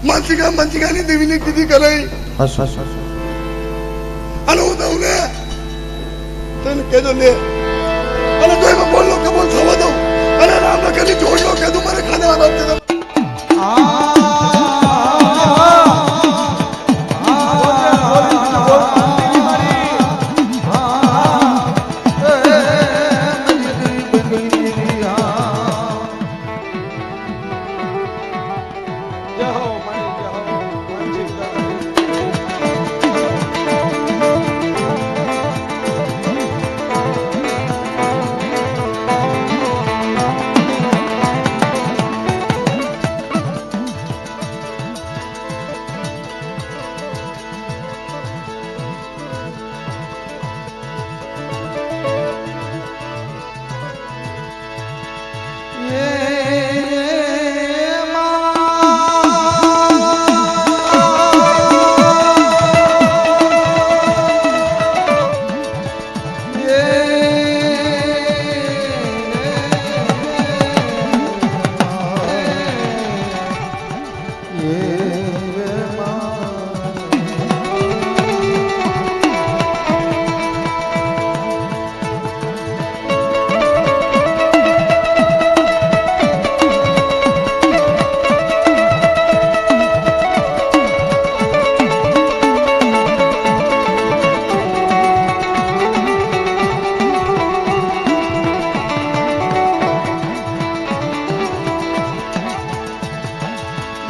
માનસિકાની દેવીને કીધી કરાઈ અને હું દઉં ને તને કહેજો લે અને તો એમાં બોલ લો કે બોલ થવા દઉં અને રામ લખનની જોડ લો કે તું મારે ખાને આરામ દે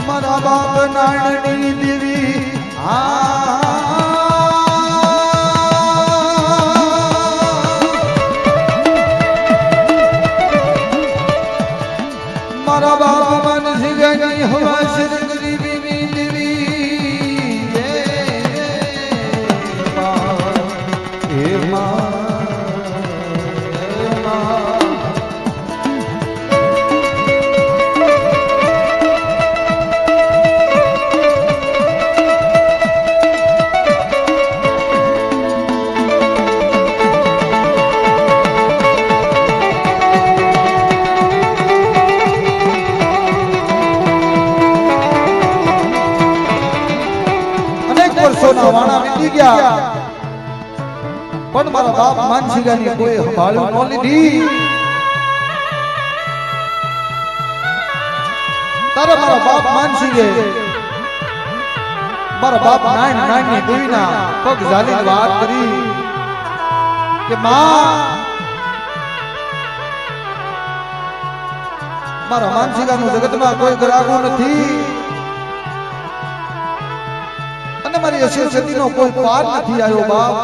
મારા બાપ નાણની દેવી મારા બાપ માનસી ગઈ હવા શરગરી દેવી દેવી હે મા વાણા વીતી ગયા પણ મારા બાપ માનસિકાની કોઈ સંભાળ્યું ન લીધી તારે મારા બાપ માનસિકે મારા બાપ નાની દેવીના પગ ઝાલી વાત કરી કે માં મારા માનસિકાનું જગતમાં કોઈ ગરાગું નથી મારી અશેષતીનો કોઈ પાર નથી આવ્યો બાપ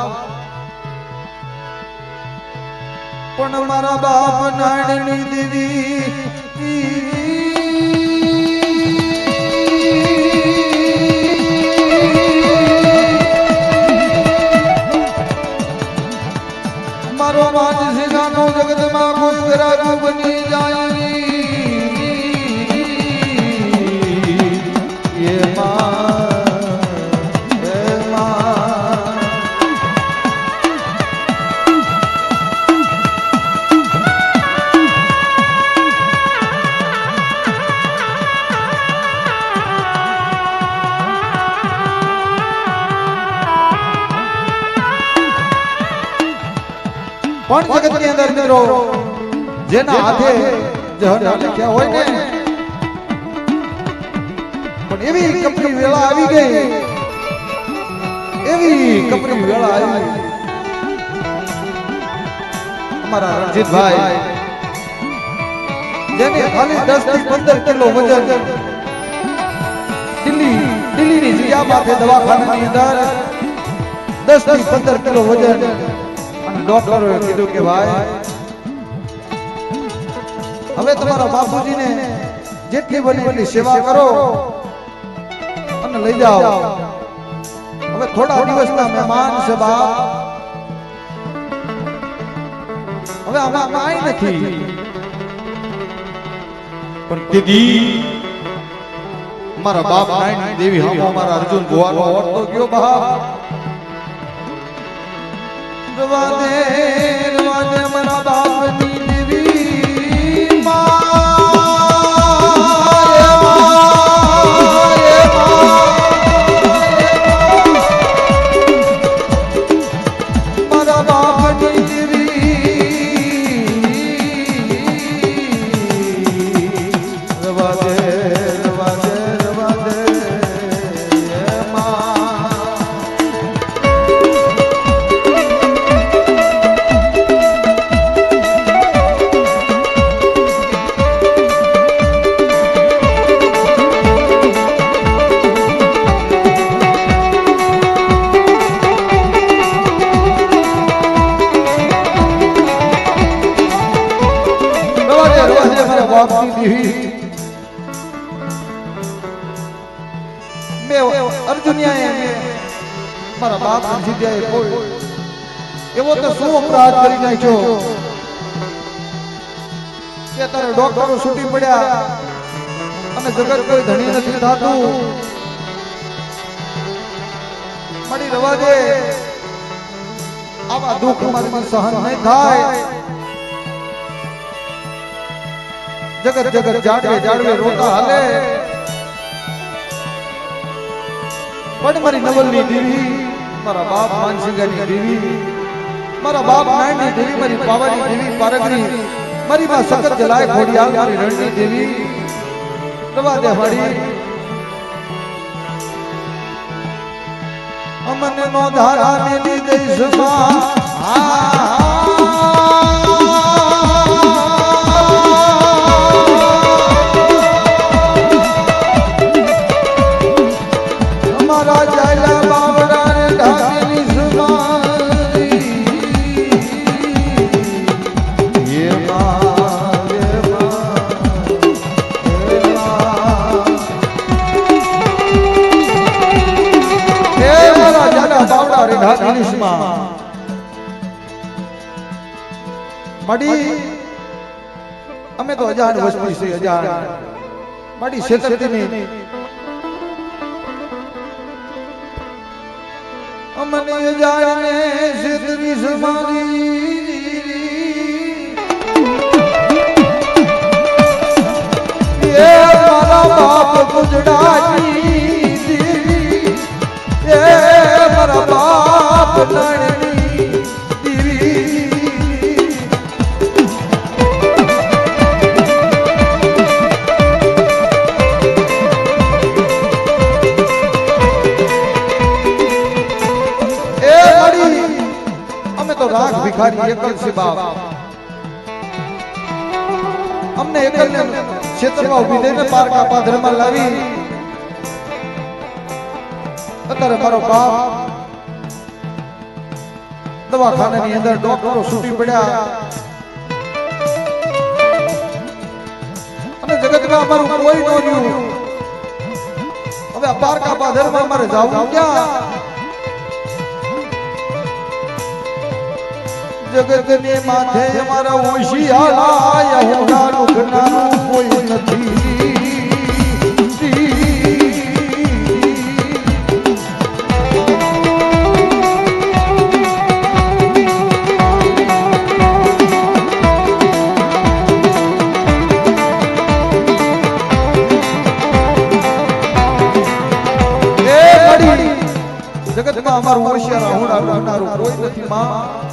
પણ મારા બાપ નાણની દેવી મારો માનસિકાનો જગતમાં કોઈ ગરાગુ બની જાય એ માં પણ જગતની અંદર મિત્રો જેના હાથે જહર લખ્યા હોય ને પણ એવી કપરી વેળા આવી ગઈ એવી કપરી વેળા આવી અમારા રણજીતભાઈ જેને ખાલી 10 થી 15 કિલો વજન દિલ્હીની જગ્યા માથે દવાખાનાની અંદર 10 થી 15 કિલો વજન ડોક્ટરોએ કીધું કે ભાઈ હવે તમારા બાપુજીને જેટલી બની એટલી સેવા કરો અને લઈ જાઓ હવે થોડા દિવસના મહેમાન છે બાપ હવે આમાં કાંઈ નથી પણ દીદી મારા બાપ નાની દેવી હમ મારા અર્જુન ભુવાનો ઓળતો ગયો બાપ રવાદે મારા બાપની દેવી મા બાપની દેવી મેં અર્જુનિયાએ મારા બાપ જીત્યાએ કોઈ એવો તો શું અપરાધ કરી નાખ્યો કે તારે ડોક્ટરો છૂટી પડ્યા અને જગત કોઈ ધણી નથી થતું મળી રવા દે આવા દુઃખ મારી સહન નહીં થાય જગત જગત જાડવે જાડવે રોતા હાલે પણ મારી નવલની દેવી મારા બાપ માનસિંગાની દેવી મારા બાપ નાયની દેવી મારી પાવાની દેવી પારગની મારી માં સખત જલાય ખોડિયાલ મારી રણની દેવી રવા દે મારી અમને નો ધારા મેલી દેશમાં અમારા જાયલા બાવડાને ઢાકેલી સુમારી એ અમે તો અજાણ વસ્તી છે અજાણ માડી શેતરતીની અમને અજાણે શેતરી સમારી એ મારા બાપ ગુજડાની દેવી એ મારા બાપ નાણની દેવી અમે તો રાખ ભિખારી એકલ છે બાપ અમને એકલ ને ક્ષેત્રમાં ઉભી દઈને પારકા પાધરમાં લાવી અત્યારે મારો બાપ દવાખાનાની અંદર ડોક્ટરો છૂટી પડ્યા અને જગતમાં અમારું કોઈ ન રહ્યું હવે આ પારકા પાધરમાં અમારે જવું ક્યાં જગત ને માથે અમારા હોશિયાર યહોના લુગનાનું કોઈ નથી જગતમાં અમારું હોશિયાર યહોના લુગનારું કોઈ નથી માં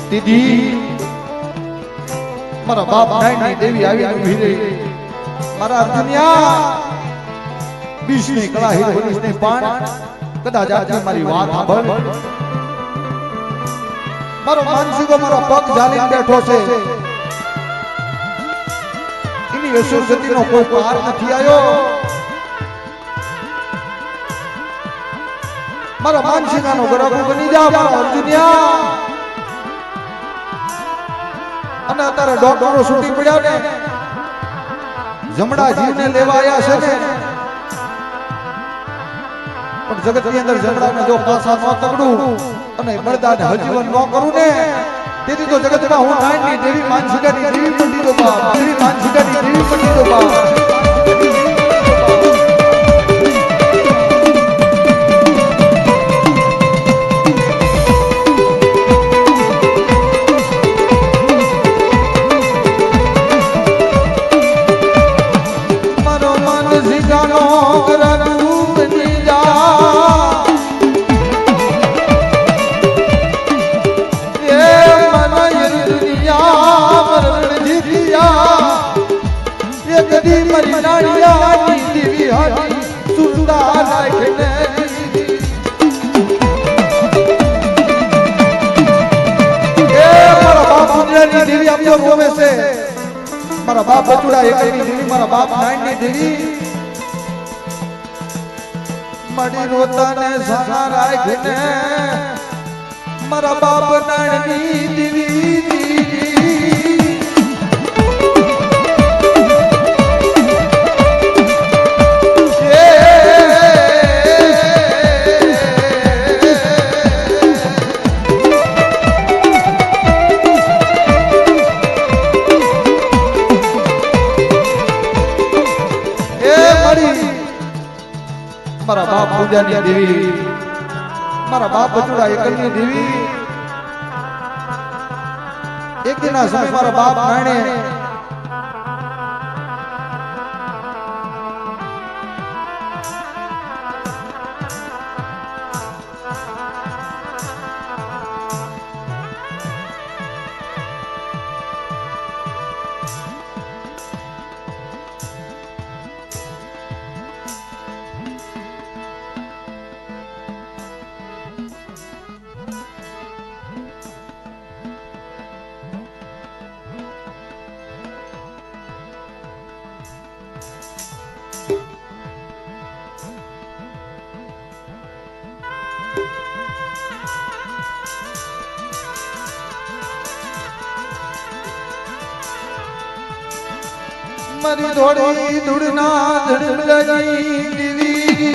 દીદી મારા બાપ નાયની દેવી આવી ઉભી રહી મારા દુનિયા બીજની કળા હિરવણીને પાણ કદાચ આજે મારી વાત સાંભળ મારો માનસિકો મારો પગ ઝાલીને બેઠો છે એની યશોસતીનો કોઈ પાર નથી આવ્યો મારા માનસિકાનો ગરાબુ બની જા મારા અર્જુનિયા અને અત્યારે ડોક્ટરો છૂટી પડ્યા ને જમણા જીવને લેવા આવ્યા છે ને પણ જગતની અંદર જમડાને જો પાછા ન તગડું અને બળદાને હજીવન ન કરું ને તેથી તો જગતમાં હું નાયની દેવી માનસિકાની દેવી પંડી દો બાપ દેવી માનસિકાની દેવી પંડી દો બાપ મારા બાપ બચુડા એકની દેવી મારા બાપ નાયની દેવી મડી રોતાને સાના રાખને મારા બાપ નાયની દેવી મારા બાપ પૂજાની દેવી, મારા બાપ બચુડા એકલની દેવી. એક દિના સમય મારા બાપ નાણે મારી થોડી ધૂળના ધડમલાની દીવી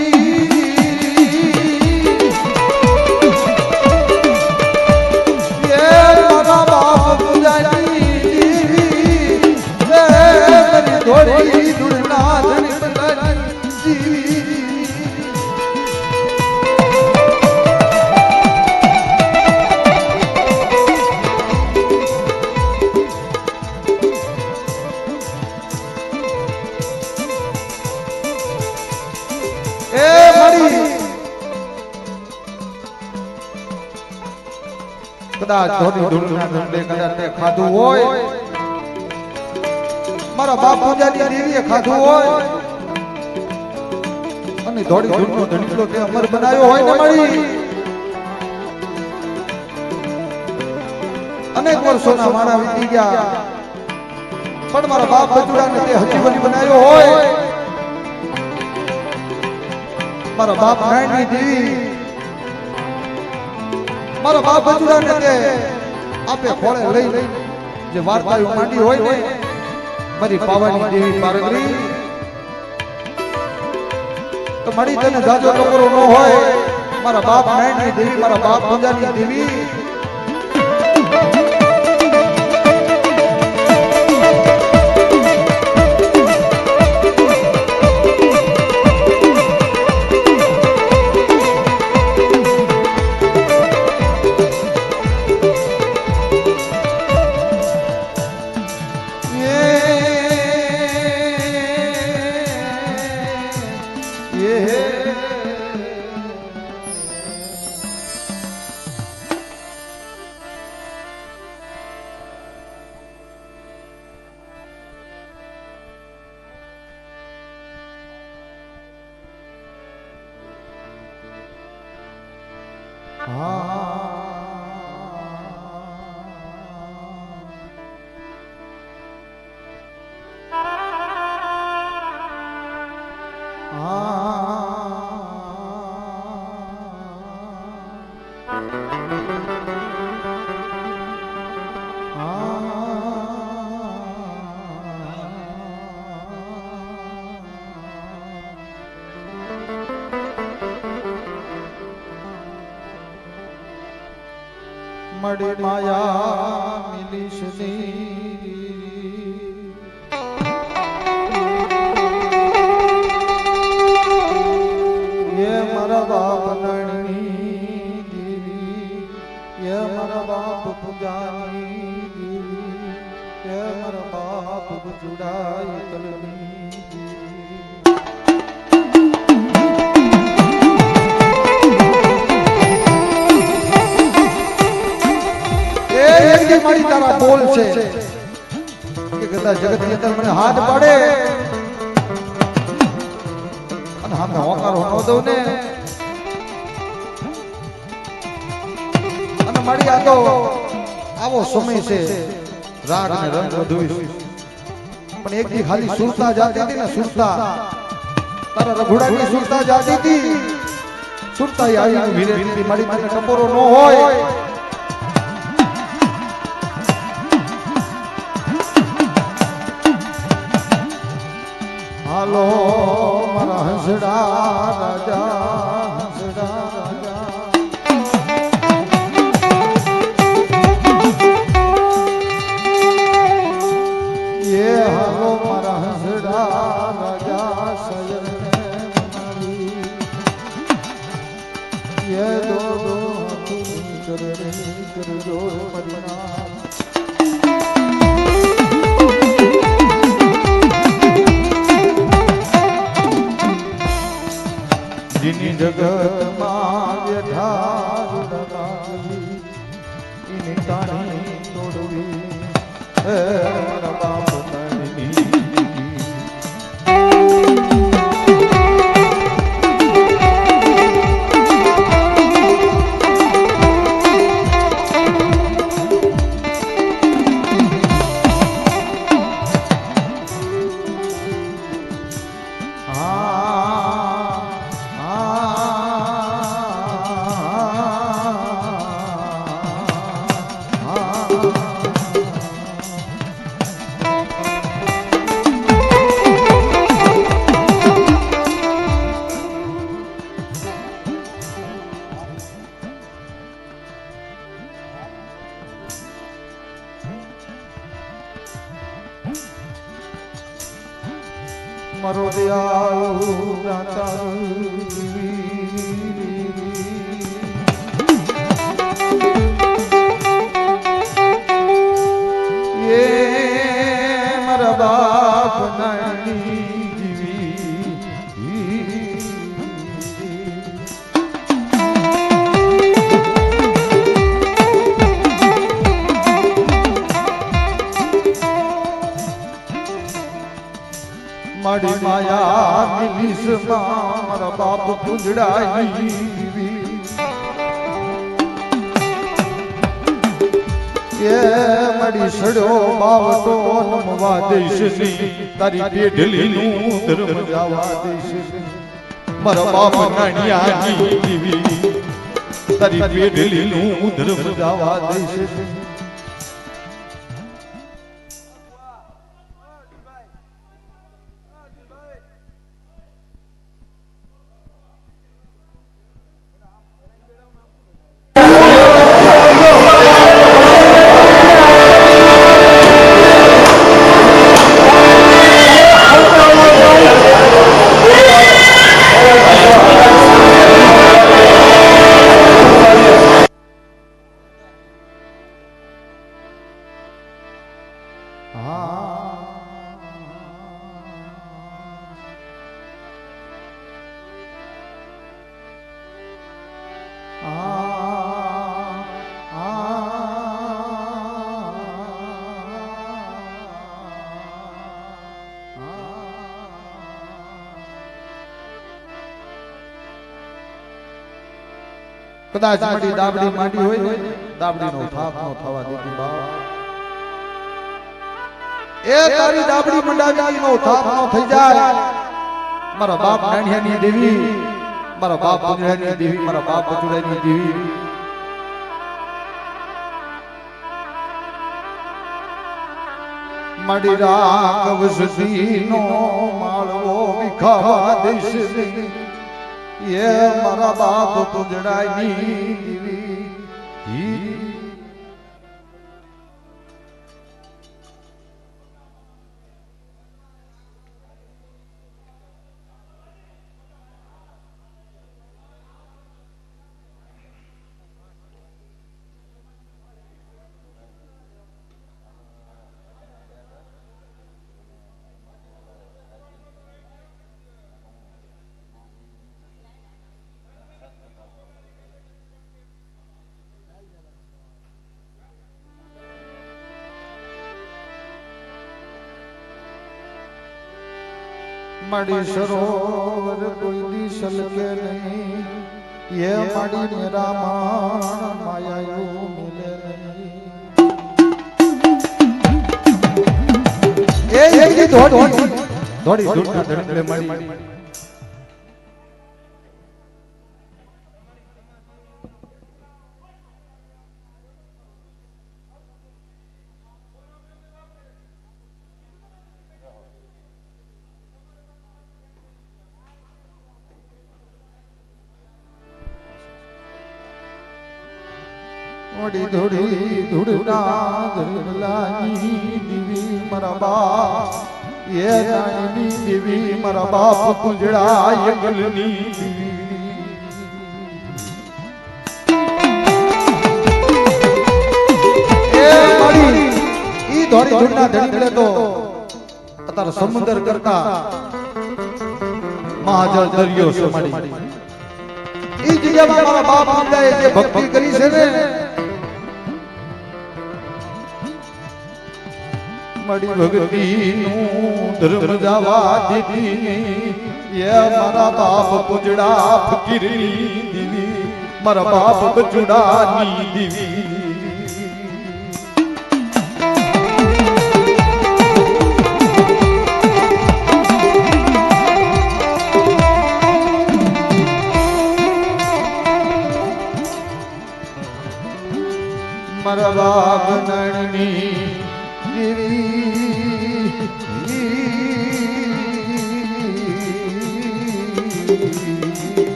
મારા બાપ પૂજાની દેવી મારી થોડી ધૂળના ધડમલાની દીવી. કદાચ ધોની ધૂળના ધંધે કદાચ તે ખાધું હોય, મારા બાપ પૂજાની દેવીએ ખાધું હોય અને ધોળી ધૂળનો ધંધો તે અમર બનાવ્યો હોય ને મળી અનેક વર્ષોના માણા વીતી ગયા પણ મારા બાપ બચુડાને તે હજીવન બનાવ્યો હોય. મારા બાપ નાયની દેવી મારા બાપ બચુડાને તે આપે ખોળે લઈ જે વાર્તાઓ માંડી હોય ને મારી પાવાની દેવી પારગરી તો મારી તને જાજો ટકોરો ન હોય. મારા બાપ નાયની દેવી મારા બાપ પૂજાની દેવી મળી માયા મિલિશની ये મારા બાપ નણની દેવી ये મારા બાપ પૂજાની દેવી ये મારા બાપ બચુડાઈ કલની મારી તારા બોલ છે કે કદાચ જગત ની અંદર મને હાથ પાડે અને સામે હોકારો ન દઉં ને અને મારી આ તો આવો સમય છે રાગ ને રંગ વધુ પણ એક દી ખાલી સુરતા જાતી હતી ને સુરતા તારા રઘુડાની સુરતા જાતી હતી સુરતા આવી વીરે મારી મને ટપોરો ન હોય હાલો મારા હંસડા રાજા હંસડા રાજા ये હાલો મારા હંસડા રાજા સયન મનાવી મારો દયાળુ દાતા એ મારા બાપ નાની મારી માયા મિલિસમાં મારા બાપ પૂંજડાઈ કે મારી સડ્યો બાવટો નમવા દઈશ નહીં તારી પેઢલીનું ધર્મ જવા દઈશ મારા બાપ નાણિયાની દીવી તારી પેઢલીનું ધર્મ જવા દઈશ કદાચ મારી દાબડી માંડી હોય દાબડીનો થાપ નો થવા દીધી બા એ તારી દાબડી મંડાવીનો થાપ નો થઈ જાય મારા બાપ નાણિયાની દેવી મારા બાપ પૂંજરાની દેવી મારા બાપ બચુડાની દેવી મારી રાખ વસતીનો માળવો વિખાવા દઈશ નહીં ये मारा बाप पूंजड़ाई दीवी मड़ी सरोवर कोई दी सलके नहीं ये मड़ी मेरा मान माया यू मिले नहीं ये धोड़ी धोड़ी धोड़ी मड़ी मोड़ी धोड़ी धुड़ना धुड़लानी देवी मारा बाप ये नानी देवी मारा बाप पूंजड़ा ये गलनी देवी ए मारी ई धोड़ी धुड़ना धड़ी तो अतार समुद्र करता महाजल दरियो से मारी ई जगह में मारा बाप पूंजड़ा ये भक्ति करी से ने मड़ी भक्ति धर्म जावा दीदी ये मारा बाप पूंजड़ा फकीरनी दीवी मारा बाप बचुड़ा नी दीवी मारा बाप नैनी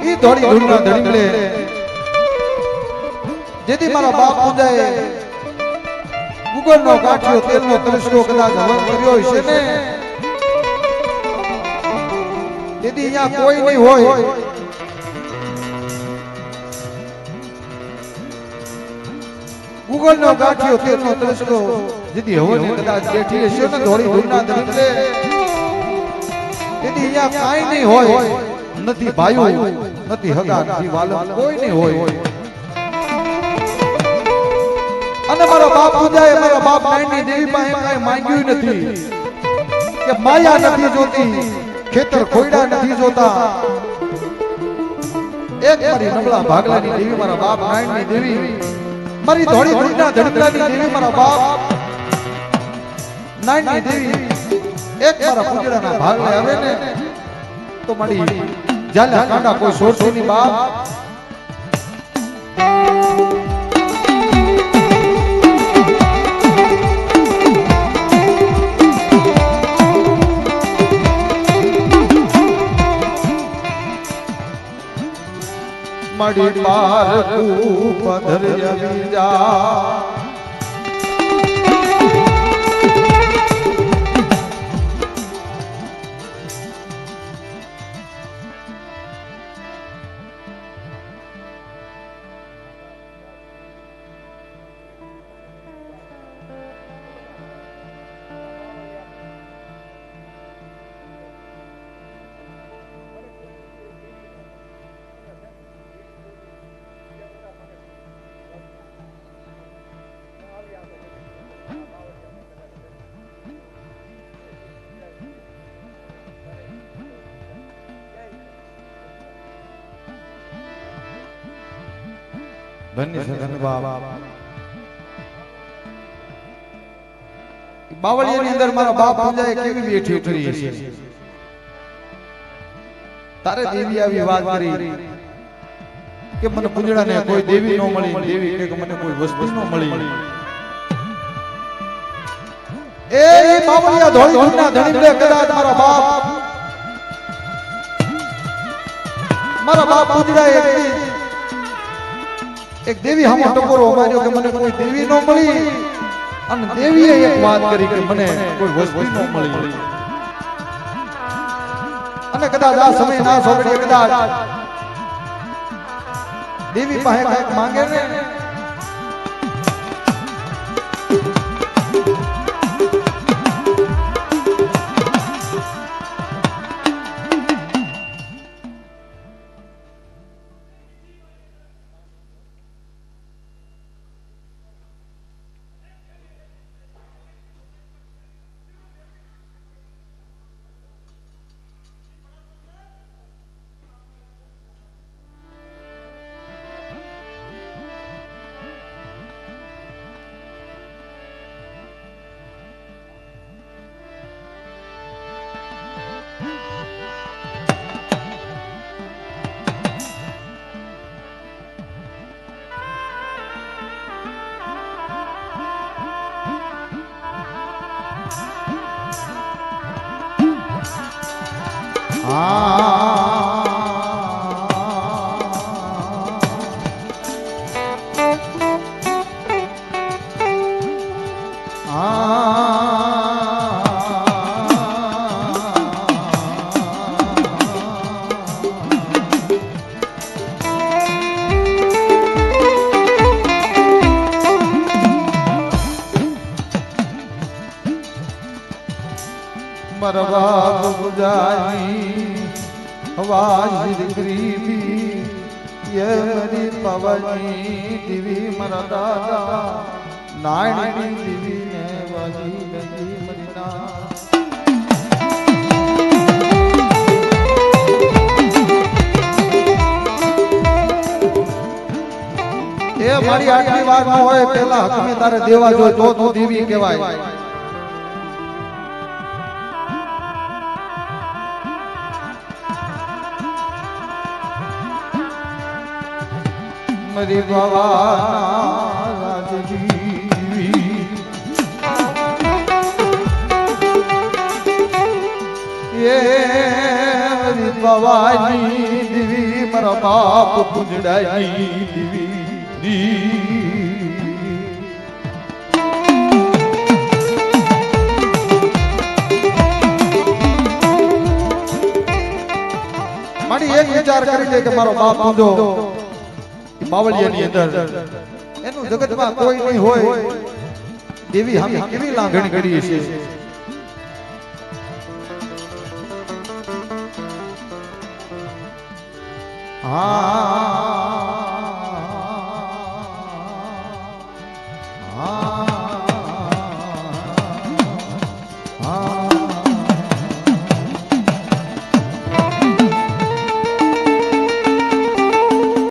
ઈ ધોળી ધૂળના ધણીમલે જેથી મારા બાપ પૂજાએ ગુગળનો કાઠિયો તેલનો તરસ્કો કદાચ હવન કર્યો હશે ને તેથી અહીંયા કોઈ નહીં હોય ગુગળનો કાઠિયો તેલનો તરસ્કો જેથી હવન કદાચ બેઠી હશે ને ધોળી ધૂળના ધણીમલે તેથી અહીંયા કાંઈ નહીં હોય નથી ભાઈઓ નથી હગા નથી વાલમ કોઈ નહીં હોય અને મારા બાપ પૂજાએ મારા બાપ નાયણની દેવી પાસે કાંઈ માંગ્યું નથી કે માયા નથી જોતી ખેતર ખોયડા નથી જોતા એક મારી નબળા ભાગલાની દેવી મારા બાપ નાયણની દેવી મારી ધોળી ધૂળના ધડકલાની દેવી મારા બાપ નાયણની દેવી એક મારા પૂજરાના ભાગલે આવે ને તો મારી જાલા કાંડા કોઈ સોરસોની બાપ મડી પાર પધર જા ધન્ય છે ધન્યવાદ બાવળિયાની અંદર મારા બાપ પૂજાએ કેવી બેઠી કરી છે તારે દેવી આવી વાત કરી કે મને પૂજડાને કોઈ દેવી નો મળી દેવી કે મને કોઈ વસ્તુ નો મળી એ બાવળિયા ધોળી ધૂળના ધણીમલે કદાચ મારા બાપ પૂજડાએ એક દેવી હામો ટકોરો માર્યો કે મને કોઈ દેવી નો મળી અને દેવીએ એક વાત કરી કે મને કોઈ વસ્તુ નો મળી અને કદાચ આ સમય ના સોગડીએ કદાચ દેવી પાસે કંઈક માંગે ને मरवा बुझाई आवाज गरीबी ये मेरी पवनी दिवी मरा दादा नायणी दिवी ने वाली गंदी मरीना એ મારી આટલી વાત ન હોય પેલા હકમે તારે દેવા જો તો તું દેવી કહેવાય મરી ભવાના રાજજી એ મરી ભવાની દેવી મારા બાપ પૂંજડાની દેવી મારી એક વિચાર કરી લે કે મારો બાપ પૂંજો બાવળિયાની અંદર એનું જગતમાં કોઈ નહીં હોય એવી અમે કેવી લાગણી કરીએ છીએ હા